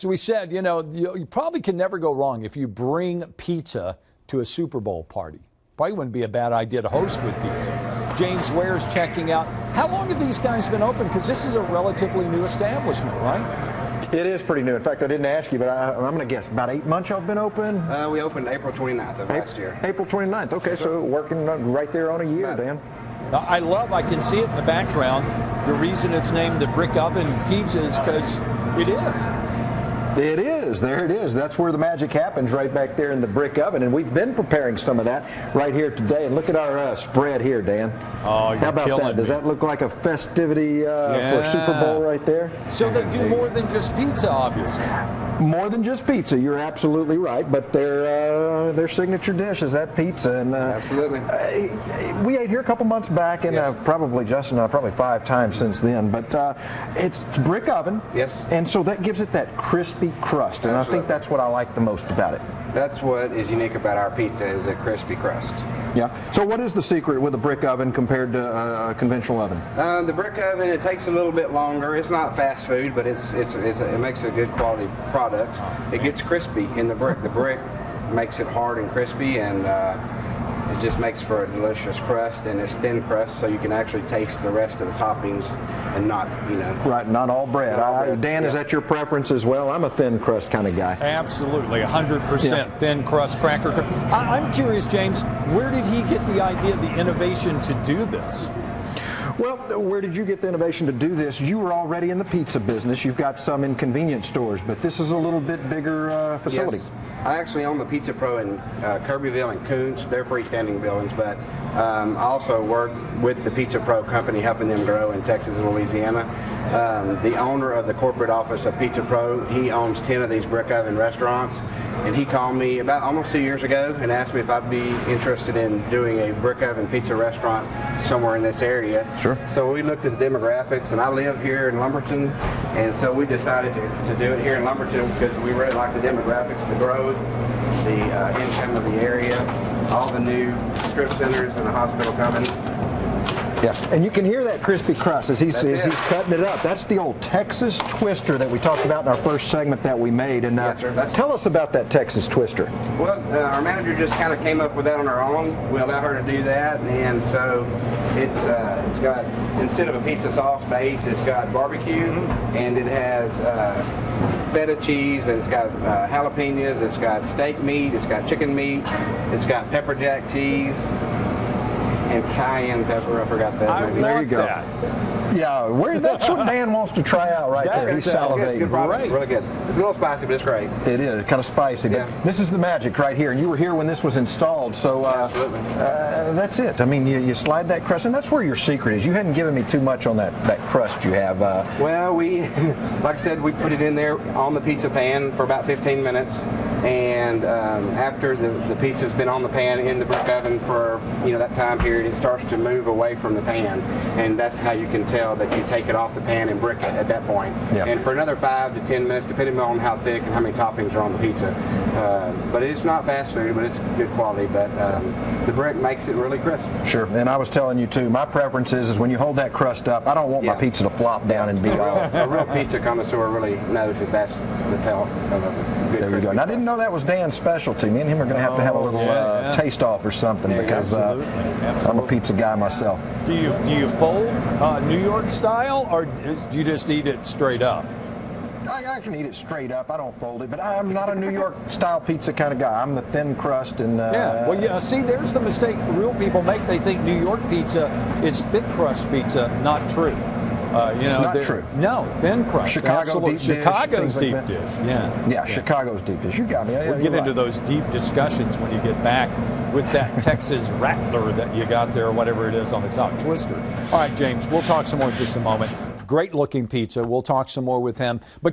So we said, you probably can never go wrong if you bring pizza to a Super Bowl party. Probably wouldn't be a bad idea to host with pizza. James Ware's checking out. How long have these guys been open? Because this is a relatively new establishment, right? It is pretty new. In fact, I didn't ask you, but I'm going to guess about 8 months y'all been open? We opened April 29th of last year. April 29th. Okay, so working right there on a year, Dan. I can see it in the background. The reason it's named the Brick Oven Pizza is because it is. It is. There it is. That's where the magic happens, right back there in the brick oven. And we've been preparing some of that right here today. And look at our spread here, Dan. Oh, you're How about killing that? me. Does that look like a festivity for Super Bowl right there? So they do more than just pizza, obviously. More than just pizza. You're absolutely right. But their signature dish is that pizza. And absolutely. We ate here a couple months back, and yes. probably 5 times since then. But it's brick oven. Yes. And so that gives it that crispy crust, and absolutely. I think that's what I like the most about it. That's what is unique about our pizza, is a crispy crust. Yeah. So what is the secret with a brick oven compared to a conventional oven? The brick oven, it takes a little bit longer. It's not fast food, but it makes a good quality product. It gets crispy in the brick. The brick makes it hard and crispy, and it just makes for a delicious crust, and it's thin crust, so you can actually taste the rest of the toppings and not, Right, not all bread. Dan, yeah. Is that your preference as well? I'm a thin crust kind of guy. Absolutely, 100% thin crust cracker. I'm curious, James, where did he get the idea, the innovation to do this? Well, where did you get the innovation to do this? You were already in the pizza business. You've got some in convenience stores, but this is a little bit bigger facility. Yes. I actually own the Pizza Pro in Kirbyville and Coons. They're freestanding buildings, but I also work with the Pizza Pro company, helping them grow in Texas and Louisiana. The owner of the corporate office of Pizza Pro, he owns 10 of these brick oven restaurants, and he called me about almost 2 years ago and asked me if I'd be interested in doing a brick oven pizza restaurant somewhere in this area. Sure. So we looked at the demographics, and I live here in Lumberton, and so we decided to do it here in Lumberton because we really like the demographics, the growth, the income of the area, all the new strip centers and the hospital coming. Yeah, and you can hear that crispy crust as he's cutting it up. That's the old Texas Twister that we talked about in our first segment that we made. And yes, sir. Tell us about that Texas Twister. Well, our manager just kind of came up with that on her own. We allowed her to do that, and so it's got, instead of a pizza sauce base, it's got barbecue, and it has feta cheese, and it's got jalapenos, it's got steak meat, it's got chicken meat, it's got pepper jack cheese, and cayenne pepper. I forgot that. There you go. That. Yeah, that's what Dan wants to try out right there. He's salivating. It's good product. Really good. It's a little spicy, but it's great. It is kind of spicy. Yeah. But this is the magic right here. And you were here when this was installed, so absolutely. That's it. I mean, you slide that crust, and that's where your secret is. You hadn't given me too much on that crust you have. Well, like I said, we put it in there on the pizza pan for about 15 minutes. And after the pizza's been on the pan in the brick oven for that time period, it starts to move away from the pan, and that's how you can tell that you take it off the pan and brick it at that point. Yeah. And for another 5 to 10 minutes, depending on how thick and how many toppings are on the pizza. But it's not fast food, but it's good quality. But the brick makes it really crisp. Sure. And I was telling you too, my preference is when you hold that crust up, I don't want my pizza to flop down and be all. A real pizza connoisseur really knows that that's the tell of a good. There you go. And I didn't know that was Dan's specialty. Me and him are going to have a little taste off or something, because I'm a pizza guy myself. Do you fold New York style, or do you just eat it straight up? I can eat it straight up. I don't fold it, but I'm not a New York style pizza kind of guy. I'm the thin crust and. See, there's the mistake real people make. They think New York pizza is thick crust pizza. Not true. Not true. No, thin crust. Chicago's deep dish. Yeah, Chicago's deep dish. You got me. We'll get into those deep discussions when you get back with that Texas Rattler that you got there, or whatever it is on the top, Twister. All right, James, we'll talk some more in just a moment. Great looking pizza. We'll talk some more with him. But